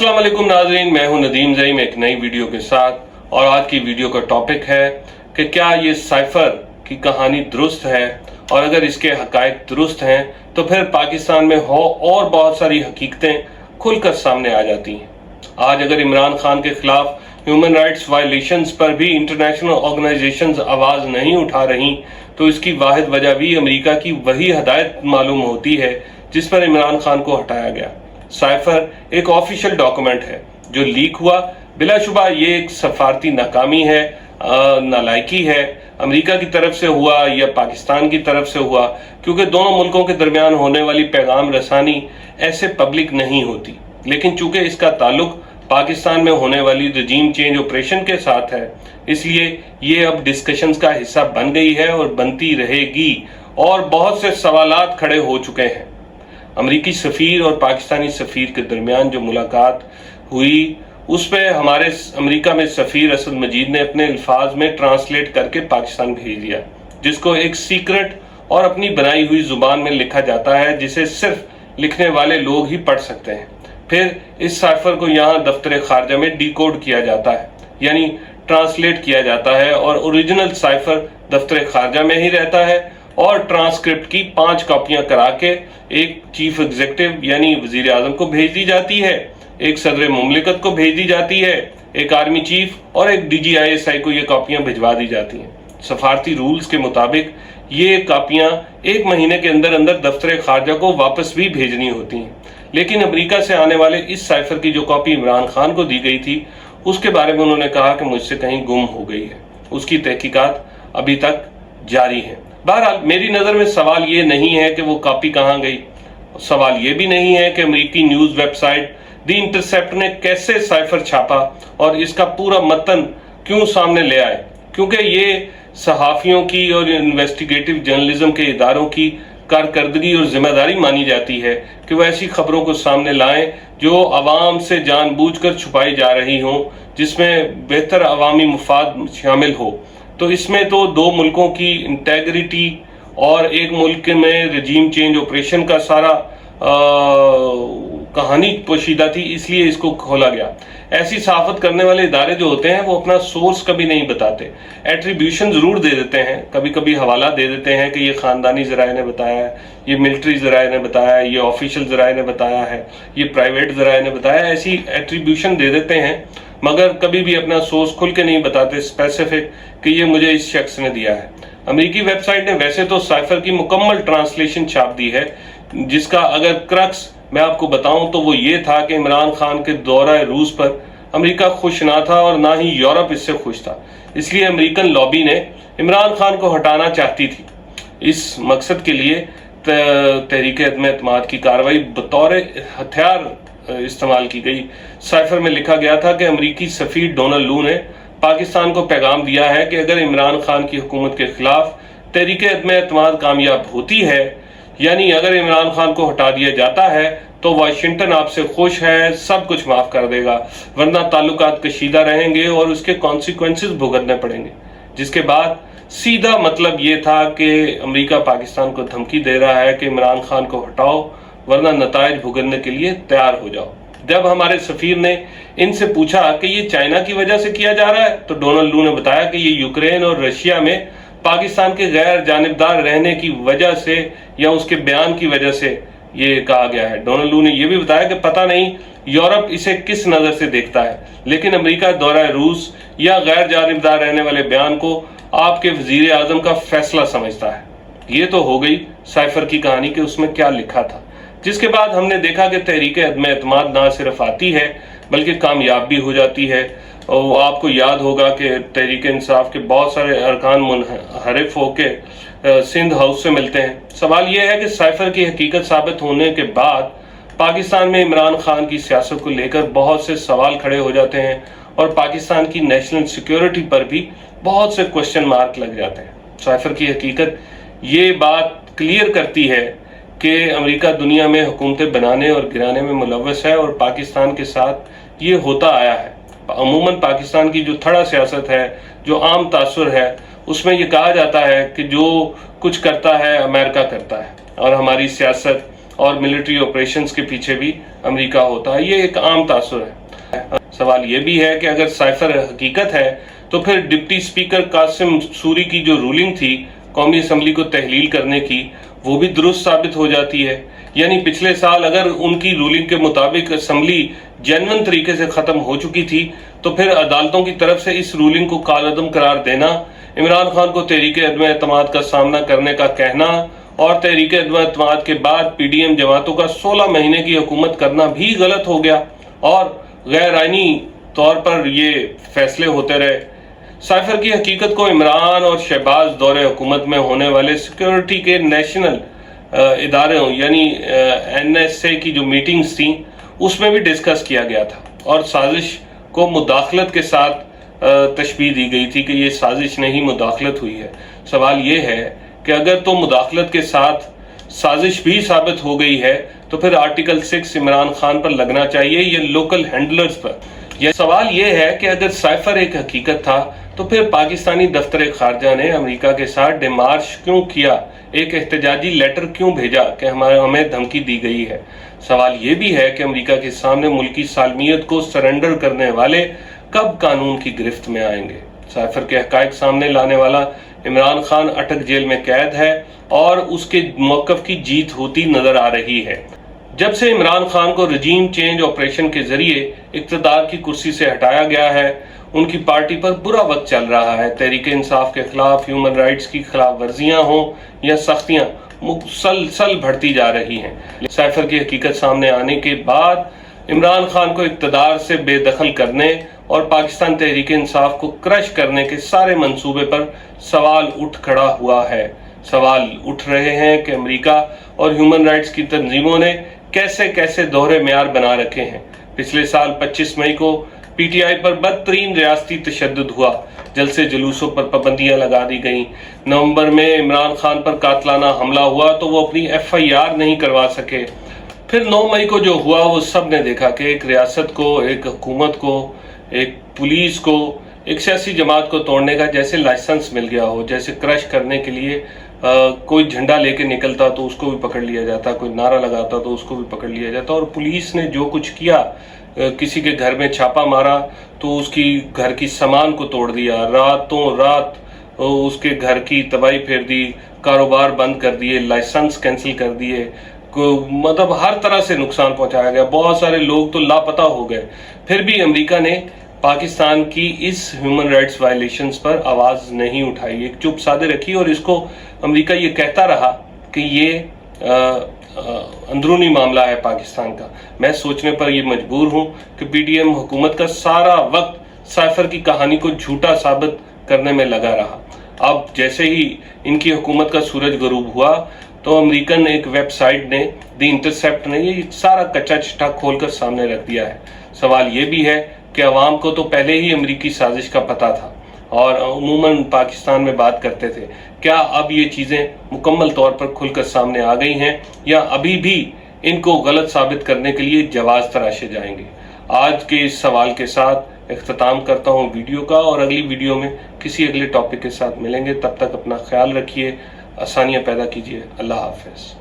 अस्सलाम वालेकुम नाज़रीन, मैं हूं नदीम ज़ईम एक नई वीडियो के साथ। और आज की वीडियो का टॉपिक है कि क्या ये साइफर की कहानी दुरुस्त है, और अगर इसके हकायक दुरुस्त हैं तो फिर पाकिस्तान में और बहुत सारी हकीकतें खुलकर सामने आ जाती हैं। आज अगर इमरान खान के खिलाफ ह्यूमन राइट्स वायलेशंस पर भी इंटरनेशनल ऑर्गेनाइजेशंस आवाज नहीं उठा रही, तो इसकी वाहिद वजह भी अमेरिका की वही हदायत मालूम होती है जिस पर इमरान खान को हटाया गया। साइफर एक ऑफिशियल डॉक्यूमेंट है जो लीक हुआ। बिलाशुबा ये एक सफारती नाकामी है, नालायकी है। अमेरिका की तरफ से हुआ या पाकिस्तान की तरफ से हुआ, क्योंकि दोनों मुल्कों के दरमियान होने वाली पैगाम रसानी ऐसे पब्लिक नहीं होती। लेकिन चूंकि इसका ताल्लुक पाकिस्तान में होने वाली रजीम चेंज ऑपरेशन के साथ है, इसलिए ये अब डिस्कशंस का हिस्सा बन गई है और बनती रहेगी। और बहुत से सवालात खड़े हो चुके हैं। अमेरिकी सफीर और पाकिस्तानी सफीर के दरमियान जो मुलाकात हुई, उस पर हमारे अमेरिका में सफीर असद मजीद ने अपने अल्फाज में ट्रांसलेट करके पाकिस्तान भेज दिया, जिसको एक सीक्रेट और अपनी बनाई हुई जुबान में लिखा जाता है, जिसे सिर्फ लिखने वाले लोग ही पढ़ सकते हैं। फिर इस साइफर को यहाँ दफ्तर खारजा में डिकोड किया जाता है, यानी ट्रांसलेट किया जाता है, और ओरिजिनल साइफर दफ्तर खारजा में ही रहता है। और ट्रांसक्रिप्ट की 5 कॉपियां करा के एक चीफ एग्जीक्यूटिव यानी वजीर आजम को भेज दी जाती है, एक सदर मुमलिकत को भेज दी जाती है, एक आर्मी चीफ और एक DGISI को ये कॉपियां भिजवा दी जाती हैं। सफारती रूल्स के मुताबिक ये कॉपियां 1 महीने के अंदर अंदर दफ्तर खारजा को वापस भी भेजनी होती हैं। लेकिन अमेरिका से आने वाले इस साइफर की जो कॉपी इमरान खान को दी गई थी, उसके बारे में उन्होंने कहा कि मुझसे कहीं गुम हो गई है। उसकी तहकीकात अभी तक जारी है। बहरहाल मेरी नजर में सवाल ये नहीं है कि वो कॉपी कहां गई। सवाल ये भी नहीं है कि अमेरिकी न्यूज वेबसाइट द इंटरसेप्ट ने कैसे साइफर छापा और इसका पूरा मतन क्यों सामने ले आए, क्योंकि ये सहाफियों की और इन्वेस्टिगेटिव जर्नलिज्म के इदारों की कारकर्दगी और जिम्मेदारी मानी जाती है कि वो ऐसी खबरों को सामने लाएं जो आवाम से जानबूझकर छुपाई जा रही हों, जिसमें बेहतर अवामी मुफाद शामिल हो। तो इसमें तो 2 मुल्कों की इंटेग्रिटी और एक मुल्क में रजीम चेंज ऑपरेशन का सारा कहानी पोशीदा थी, इसलिए इसको खोला गया। ऐसी सहाफत करने वाले इदारे जो होते हैं वो अपना सोर्स कभी नहीं बताते, एट्रीब्यूशन जरूर दे देते हैं, कभी कभी हवाला दे देते हैं कि ये खानदानी जराए ने बताया है, ये मिलिट्री जराए ने बताया है, ये ऑफिशियल जराए ने बताया है, ये प्राइवेट जराए ने बताया है। ऐसी एट्रीब्यूशन दे देते हैं, मगर कभी भी अपना सोर्स खुल के नहीं बताते स्पेसिफिक कि ये मुझे इस शख्स ने दिया है। अमेरिकी वेबसाइट ने वैसे तो साइफर की मुकम्मल ट्रांसलेशन छाप दी है, जिसका अगर क्रक्स मैं आपको बताऊं तो वो ये था कि इमरान खान के दौरा रूस पर अमेरिका खुश ना था और ना ही यूरोप इससे खुश था। इसलिए अमेरिकन लॉबी ने इमरान खान को हटाना चाहती थी। इस मकसद के लिए तहरीक अदम-ए-एतमाद की कार्रवाई बतौर हथियार इस्तेमाल की गई। साइफर में लिखा गया था कि अमेरिकी सफीर डोनाल्ड लू ने पाकिस्तान को पैगाम दिया है कि अगर इमरान खान की हुकूमत के खिलाफ तहरीक अदम-ए-एतमाद कामयाब होती है, यानी अगर इमरान खान को हटा दिया जाता है, तो वाशिंगटन आपसे खुश है, सब कुछ माफ कर देगा, वरना ताल्लुकात कशीदा रहेंगे और उसके कॉन्सिक्वेंसेस भुगतने पड़ेंगे। जिसके बाद सीधा मतलब ये था कि अमेरिका पाकिस्तान को धमकी दे रहा है कि इमरान खान को हटाओ, वरना नतायज भुगतने के लिए तैयार हो जाओ। जब हमारे सफीर ने इनसे पूछा कि ये चाइना की वजह से किया जा रहा है, तो डोनाल्ड लू ने बताया कि ये यूक्रेन और रशिया में पाकिस्तान के गैर जानिबदार रहने की वजह से या उसके बयान की वजह से ये कहा गया है। डोनाल्ड लू ने यह भी बताया कि पता नहीं यूरोप इसे किस नजर से देखता है, लेकिन अमेरिका दौरा रूस या गैर जानिबदार रहने वाले बयान को आपके वजीर आजम का फैसला समझता है। ये तो हो गई साइफर की कहानी कि उसमें क्या लिखा था। जिसके बाद हमने देखा कि तहरीक अदम-ए-एतमाद ना सिर्फ आती है बल्कि कामयाब भी हो जाती है। और आपको याद होगा कि तहरीक इंसाफ के बहुत सारे अरकान मुनहरिफ होके सिंध हाउस से मिलते हैं। सवाल यह है कि साइफर की हकीकत साबित होने के बाद पाकिस्तान में इमरान खान की सियासत को लेकर बहुत से सवाल खड़े हो जाते हैं और पाकिस्तान की नेशनल सिक्योरिटी पर भी बहुत से क्वेश्चन मार्क लग जाते हैं। साइफर की हकीकत ये बात क्लियर करती है कि अमेरिका दुनिया में हुकूमतें बनाने और गिराने में मुलव्वस है और पाकिस्तान के साथ ये होता आया है। अमूमन पाकिस्तान की जो थड़ा सियासत है, जो आम तासुर है, उसमें ये कहा जाता है कि जो कुछ करता है अमेरिका करता है, और हमारी सियासत اور ملٹری آپریشنز کے پیچھے بھی امریکہ ہوتا ہے، یہ ایک عام تاثر ہے۔ سوال یہ بھی ہے کہ اگر سائفر حقیقت ہے تو پھر ڈپٹی اسپیکر قاسم سوری کی جو رولنگ تھی قومی اسمبلی کو تحلیل کرنے کی، وہ بھی درست ثابت ہو جاتی ہے۔ یعنی پچھلے سال اگر ان کی رولنگ کے مطابق اسمبلی جینوئن طریقے سے ختم ہو چکی تھی تو پھر عدالتوں کی طرف سے اس رولنگ کو کالعدم قرار دینا، عمران خان کو تحریک عدم اعتماد کا سامنا کرنے کا کہنا اور تحریک عدم اعتماد کے بعد پی ڈی ایم جماعتوں کا 16 مہینے کی حکومت کرنا بھی غلط ہو گیا اور غیر آئینی طور پر یہ فیصلے ہوتے رہے۔ سائفر کی حقیقت کو عمران اور شہباز دور حکومت میں ہونے والے سیکیورٹی کے نیشنل اداروں یعنی NSA کی جو میٹنگز تھیں اس میں بھی ڈسکس کیا گیا تھا اور سازش کو مداخلت کے ساتھ تشبیہ دی گئی تھی کہ یہ سازش نہیں مداخلت ہوئی ہے۔ سوال یہ ہے کہ اگر تو مداخلت کے ساتھ سازش بھی ثابت ہو گئی ہے تو پھر آرٹیکل 6 عمران خان پر لگنا چاہیے یا لوکل ہینڈلرز پر۔ یہ سوال یہ ہے کہ اگر سائفر ایک حقیقت تھا تو پھر پاکستانی دفتر خارجہ نے امریکہ کے ساتھ ڈیمارش کیوں کیا، ایک احتجاجی لیٹر کیوں بھیجا کہ ہمیں دھمکی دی گئی ہے۔ سوال یہ بھی ہے کہ امریکہ کے سامنے ملکی سالمیت کو سرنڈر کرنے والے کب قانون کی گرفت میں آئیں گے۔ سائفر کے حقائق سامنے لانے والا عمران خان اٹک جیل میں قید ہے اور اس کے موقف کی جیت ہوتی نظر آ رہی ہے۔ جب سے عمران خان کو رجیم چینج آپریشن کے ذریعے اقتدار کی کرسی سے ہٹایا گیا ہے، ان کی پارٹی پر برا وقت چل رہا ہے۔ تحریک انصاف کے خلاف ہیومن رائٹس کی خلاف ورزیاں ہوں یا سختیاں مسلسل بڑھتی جا رہی ہیں۔ سائفر کی حقیقت سامنے آنے کے بعد عمران خان کو اقتدار سے بے دخل کرنے اور پاکستان تحریک انصاف کو کرش کرنے کے سارے منصوبے پر سوال اٹھ کھڑا ہوا ہے۔ سوال اٹھ رہے ہیں کہ امریکہ اور ہیومن رائٹس کی تنظیموں نے کیسے کیسے دوہرے معیار بنا رکھے ہیں۔ پچھلے سال 25 مئی کو پی ٹی آئی پر بدترین ریاستی تشدد ہوا، جلسے جلوسوں پر پابندیاں لگا دی گئیں۔ نومبر میں عمران خان پر قاتلانہ حملہ ہوا تو وہ اپنی FIR نہیں کروا سکے۔ پھر 9 مئی کو جو ہوا وہ سب نے دیکھا کہ ایک ریاست کو، ایک حکومت کو، ایک پولیس کو، ایک سیاسی جماعت کو توڑنے کا جیسے لائسنس مل گیا ہو، جیسے کرش کرنے کے لیے کوئی جھنڈا لے کے نکلتا تو اس کو بھی پکڑ لیا جاتا، کوئی نعرہ لگاتا تو اس کو بھی پکڑ لیا جاتا۔ اور پولیس نے جو کچھ کیا، کسی کے گھر میں چھاپا مارا تو اس کی گھر کی سامان کو توڑ دیا، راتوں رات اس کے گھر کی تباہی پھیر دی، کاروبار بند کر دیے، لائسنس کینسل کر دیے، مطلب ہر طرح سے نقصان پہنچایا گیا۔ بہت سارے لوگ تو لاپتہ ہو گئے۔ پھر بھی امریکہ نے پاکستان کی اس ہیومن رائٹس وائلیشنز پر آواز نہیں اٹھائی، ایک چپ سادھے رکھی، اور اس کو امریکہ یہ کہتا رہا کہ یہ اندرونی معاملہ ہے پاکستان کا۔ میں سوچنے پر یہ مجبور ہوں کہ پی ڈی ایم حکومت کا سارا وقت سائفر کی کہانی کو جھوٹا ثابت کرنے میں لگا رہا۔ اب جیسے ہی ان کی حکومت کا سورج غروب ہوا تو امریکن ایک ویب سائٹ نے، دی انٹرسیپٹ نے، یہ سارا کچا چٹا کھول کر سامنے رکھ دیا ہے۔ سوال یہ بھی ہے کہ عوام کو تو پہلے ہی امریکی سازش کا پتہ تھا اور عموماً پاکستان میں بات کرتے تھے۔ کیا اب یہ چیزیں مکمل طور پر کھل کر سامنے آ گئی ہیں یا ابھی بھی ان کو غلط ثابت کرنے کے لیے جواز تراشے جائیں گے؟ آج کے اس سوال کے ساتھ اختتام کرتا ہوں ویڈیو کا، اور اگلی ویڈیو میں کسی اگلے ٹاپک کے ساتھ ملیں گے۔ تب تک اپنا خیال رکھیے، آسانیاں پیدا کیجیے۔ اللہ حافظ۔